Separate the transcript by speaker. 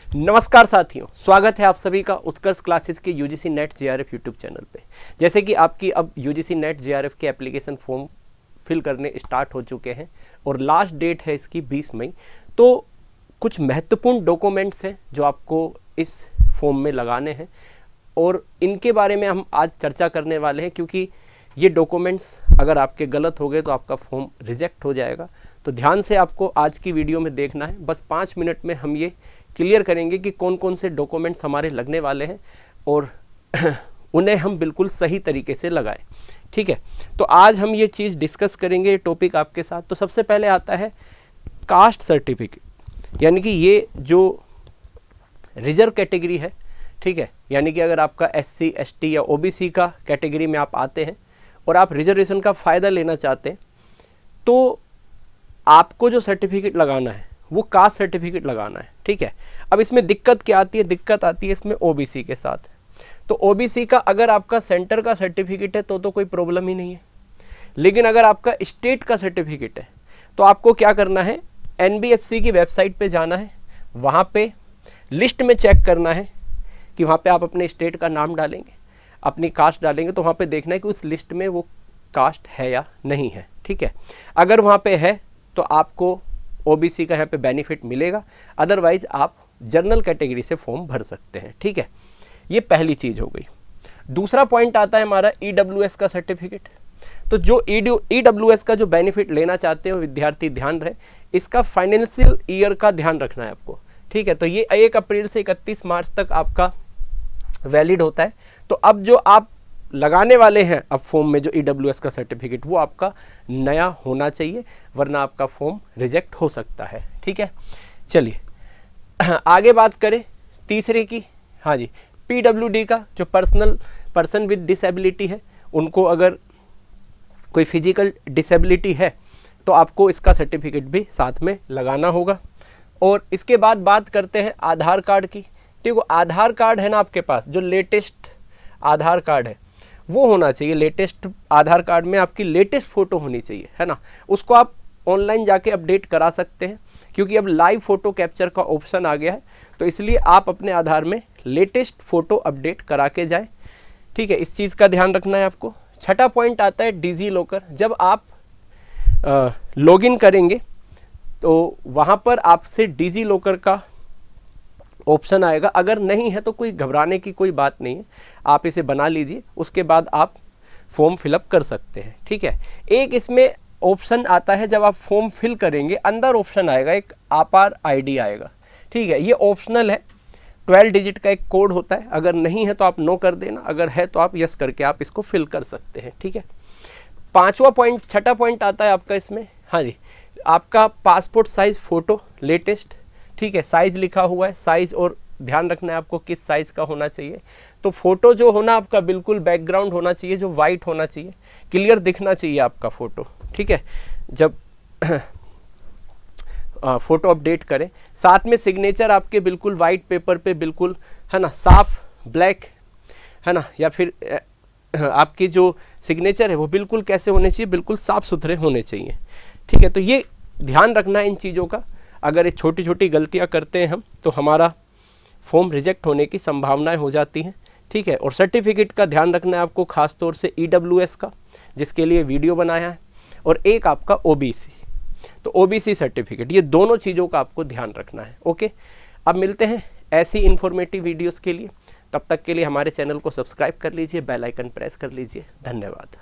Speaker 1: नमस्कार साथियों, स्वागत है आप सभी का उत्कर्ष क्लासेस के UGC net JRF YouTube channel पे। जैसे कि आपकी अब यूजीसी नेट जेआरएफ के एप्लीकेशन फॉर्म फिल करने स्टार्ट हो चुके हैं और लास्ट डेट है इसकी 20 मई। तो कुछ महत्वपूर्ण डॉक्यूमेंट्स हैं जो आपको इस फॉर्म में लगाने हैं और इनके बारे में हम आज चर्चा करने वाले हैं, क्योंकि ये डॉक्यूमेंट्स अगर आपके गलत हो गए तो आपका फॉर्म रिजेक्ट हो जाएगा। तो ध्यान से आपको आज की वीडियो में देखना है। बस 5 मिनट में हम ये क्लियर करेंगे कि कौन कौन से डॉक्यूमेंट्स हमारे लगने वाले हैं और उन्हें हम बिल्कुल सही तरीके से लगाएं। ठीक है, तो आज हम ये चीज़ डिस्कस करेंगे, ये टॉपिक आपके साथ। तो सबसे पहले आता है कास्ट सर्टिफिकेट, यानी कि ये जो रिजर्व कैटेगरी है, ठीक है, यानी कि अगर आपका SC ST या OBC का कैटेगरी में आप आते हैं और आप रिजर्वेशन का फ़ायदा लेना चाहते हैं तो आपको जो सर्टिफिकेट लगाना है वो कास्ट सर्टिफिकेट लगाना है। ठीक है, अब इसमें दिक्कत क्या आती है? दिक्कत आती है इसमें OBC के साथ। तो OBC का अगर आपका सेंटर का सर्टिफिकेट है तो कोई प्रॉब्लम ही नहीं है, लेकिन अगर आपका स्टेट का सर्टिफिकेट है तो आपको क्या करना है, NBFC की वेबसाइट पे जाना है, वहाँ पे लिस्ट में चेक करना है कि वहाँ पे आप अपने स्टेट का नाम डालेंगे, अपनी कास्ट डालेंगे, तो वहाँ पे देखना है कि उस लिस्ट में वो कास्ट है या नहीं है। ठीक है, अगर वहाँ पे है तो आपको OBC का यहाँ पे बेनिफिट मिलेगा, अदरवाइज आप जनरल कैटेगरी से फॉर्म भर सकते हैं। ठीक है, ये पहली चीज़ हो गई। दूसरा पॉइंट आता है हमारा EWS का सर्टिफिकेट। तो जो EWS का जो बेनिफिट लेना चाहते हो विद्यार्थी, ध्यान रहे, इसका फाइनेंशियल ईयर का ध्यान रखना है आपको। ठीक है, तो ये 1 अप्रैल से 31 मार्च तक आपका वैलिड होता है। तो अब जो आप लगाने वाले हैं अब फॉर्म में जो EWS का सर्टिफिकेट, वो आपका नया होना चाहिए, वरना आपका फॉर्म रिजेक्ट हो सकता है। ठीक है, चलिए आगे बात करें तीसरे की। हाँ जी, PWD का जो पर्सन विद डिसेबिलिटी है, उनको अगर कोई फिजिकल डिसेबिलिटी है तो आपको इसका सर्टिफिकेट भी साथ में लगाना होगा। और इसके बाद बात करते हैं आधार कार्ड की। ठीक है, आधार कार्ड है ना आपके पास, जो लेटेस्ट आधार कार्ड है वो होना चाहिए। लेटेस्ट आधार कार्ड में आपकी लेटेस्ट फ़ोटो होनी चाहिए, है ना। उसको आप ऑनलाइन जाके अपडेट करा सकते हैं, क्योंकि अब लाइव फ़ोटो कैप्चर का ऑप्शन आ गया है, तो इसलिए आप अपने आधार में लेटेस्ट फ़ोटो अपडेट करा के जाएँ। ठीक है, इस चीज़ का ध्यान रखना है आपको। छठा पॉइंट आता है डिजी लॉकर। जब आप लॉगिन करेंगे तो वहाँ पर आपसे डिजी लॉकर का ऑप्शन आएगा। अगर नहीं है तो कोई घबराने की कोई बात नहीं है, आप इसे बना लीजिए, उसके बाद आप फॉर्म फिलअप कर सकते हैं। ठीक है, एक इसमें ऑप्शन आता है, जब आप फॉर्म फिल करेंगे अंदर ऑप्शन आएगा, एक आपार ID आएगा। ठीक है, ये ऑप्शनल है, 12 डिजिट का एक कोड होता है। अगर नहीं है तो आप नो कर देना, अगर है तो आप यस करके आप इसको फिल कर सकते हैं। ठीक है, छठा पॉइंट आता है आपका इसमें, हाँ जी, आपका पासपोर्ट साइज़ फ़ोटो लेटेस्ट। ठीक है, साइज़ लिखा हुआ है, साइज़, और ध्यान रखना है आपको किस साइज़ का होना चाहिए। तो फ़ोटो जो होना आपका बिल्कुल बैकग्राउंड होना चाहिए, जो वाइट होना चाहिए, क्लियर दिखना चाहिए आपका फ़ोटो। ठीक है, जब फ़ोटो अपडेट करें, साथ में सिग्नेचर आपके बिल्कुल वाइट पेपर पे, बिल्कुल, है ना, साफ ब्लैक, है ना, या फिर आपकी जो सिग्नेचर है वो बिल्कुल कैसे होने चाहिए, बिल्कुल साफ़ सुथरे होने चाहिए। ठीक है, तो ये ध्यान रखना है इन चीज़ों का। अगर ये छोटी छोटी गलतियां करते हैं हम तो हमारा फॉर्म रिजेक्ट होने की संभावनाएं हो जाती हैं। ठीक है, और सर्टिफिकेट का ध्यान रखना है आपको, खास तौर से EWS का, जिसके लिए वीडियो बनाया है, और एक आपका OBC, तो OBC सर्टिफिकेट, ये दोनों चीज़ों का आपको ध्यान रखना है। ओके, अब मिलते हैं ऐसी इन्फॉर्मेटिव वीडियोज़ के लिए। तब तक के लिए हमारे चैनल को सब्सक्राइब कर लीजिए, बेल आइकन प्रेस कर लीजिए। धन्यवाद।